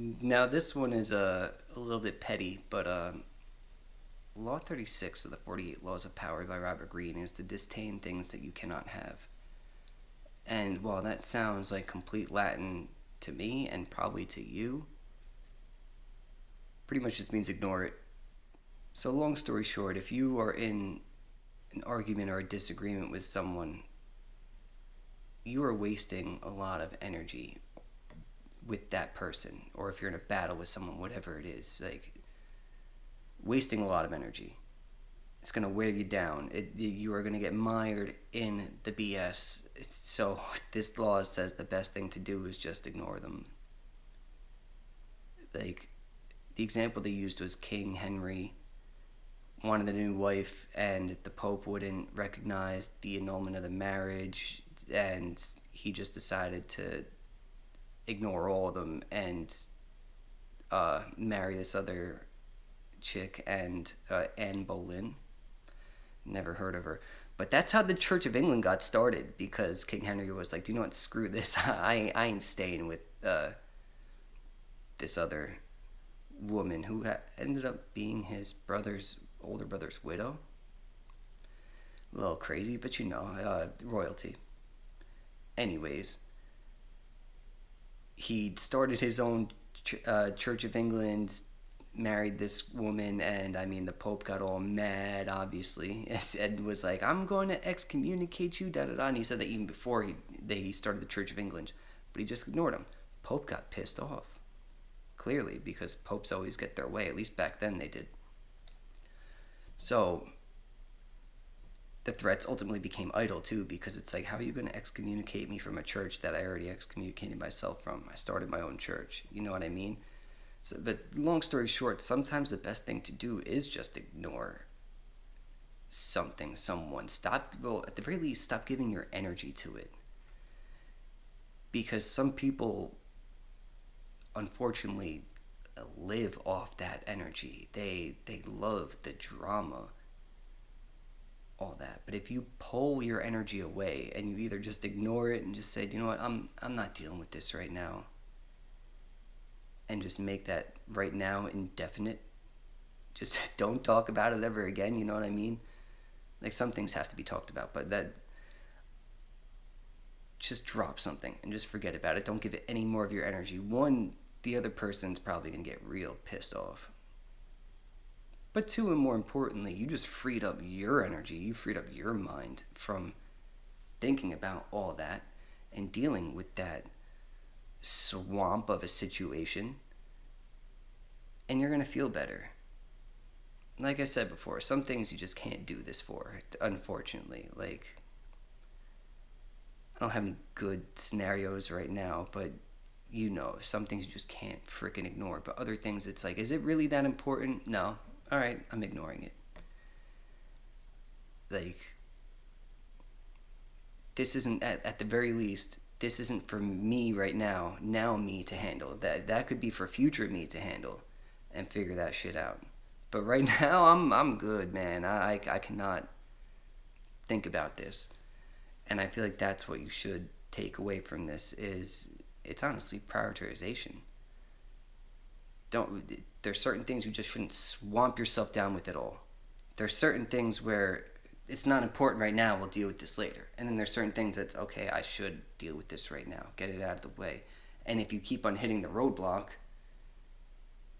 Now this one is a little bit petty, but Law 36 of the 48 Laws of Power by Robert Greene is to disdain things that you cannot have. And while that sounds like complete Latin to me and probably to you, pretty much just means ignore it. So, long story short, if you are in an argument or a disagreement with someone, you are wasting a lot of energy with that person. Or if you're in a battle with someone, whatever it is, like wasting a lot of energy. It's going to wear you down. You are going to get mired in the BS. So this law says the best thing to do is just ignore them. Like, the example they used was King Henry wanted a new wife, and the Pope wouldn't recognize the annulment of the marriage, and he just decided to ignore all of them and marry this other chick, and Anne Boleyn. Never heard of her. But that's how the Church of England got started, because King Henry was like, do you know what, screw this. I ain't staying with this other woman who ended up being his older brother's widow. A little crazy, but royalty. Anyways, he started his own Church of England, married this woman, and I mean the Pope got all mad, obviously, and was like, I'm going to excommunicate you, da-da-da. And he said that even before he started the Church of England, but he just ignored him. Pope got pissed off, clearly, because popes always get their way. At least back then they did. So the threats ultimately became idle too, because it's like, how are you going to excommunicate me from a church that I already excommunicated myself from? I started my own church. You know what I mean? So, but long story short, sometimes the best thing to do is just ignore someone. At the very least, stop giving your energy to it. Because some people, unfortunately, live off that energy. They love the drama, all that. But if you pull your energy away and you either just ignore it and just say, you know what, I'm not dealing with this right now, and just make that right now indefinite, just don't talk about it ever again, you know what I mean? Like, some things have to be talked about, but that, just drop something and just forget about it. Don't give it any more of your energy. One, the other person's probably gonna get real pissed off. But two, and more importantly, you just freed up your energy. You freed up your mind from thinking about all that and dealing with that swamp of a situation, and you're gonna feel better. Like I said before, some things you just can't do this for, unfortunately. Like, I don't have any good scenarios right now, but some things you just can't freaking ignore. But other things, it's like, is it really that important? No. All right, I'm ignoring it. Like, this isn't, at the very least, this isn't for me right now me to handle. That could be for future me to handle and figure that shit out. But right now, I'm good, man. I cannot think about this. And I feel like that's what you should take away from this, is it's honestly prioritization. There's certain things you just shouldn't swamp yourself down with at all. There's certain things where it's not important right now, we'll deal with this later. And then there's certain things that's, okay, I should deal with this right now, get it out of the way. And if you keep on hitting the roadblock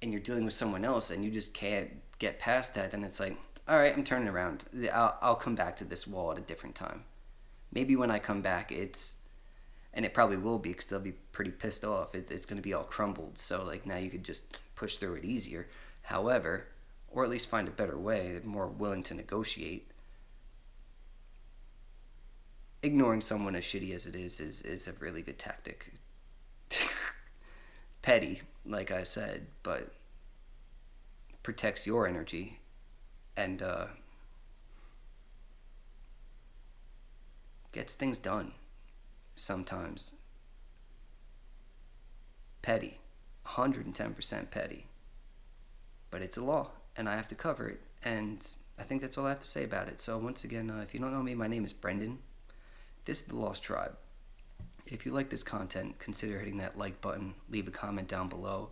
and you're dealing with someone else and you just can't get past that, then it's like, all right, I'm turning around. I'll come back to this wall at a different time. Maybe when I come back, and it probably will be, because they'll be pretty pissed off. It's going to be all crumbled. So, like, now you could just push through it easier. However, or at least find a better way, more willing to negotiate. Ignoring someone as shitty as it is a really good tactic. Petty, like I said, but protects your energy and gets things done. Sometimes. Petty. 110% petty. But it's a law, and I have to cover it, and I think that's all I have to say about it. So once again, if you don't know me, my name is Brendan. This is The Lost Tribe. If you like this content, consider hitting that like button, leave a comment down below,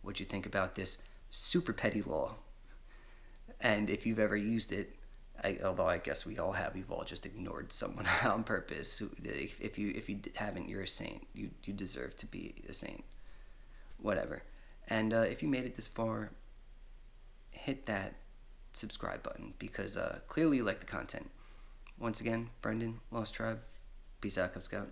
what you think about this super petty law. And if you've ever used it, although I guess we all have, we've all just ignored someone on purpose. If you haven't, you're a saint. You deserve to be a saint. Whatever. And if you made it this far, hit that subscribe button, because clearly you like the content. Once again, Brendan, Lost Tribe. Peace out, Cub Scout.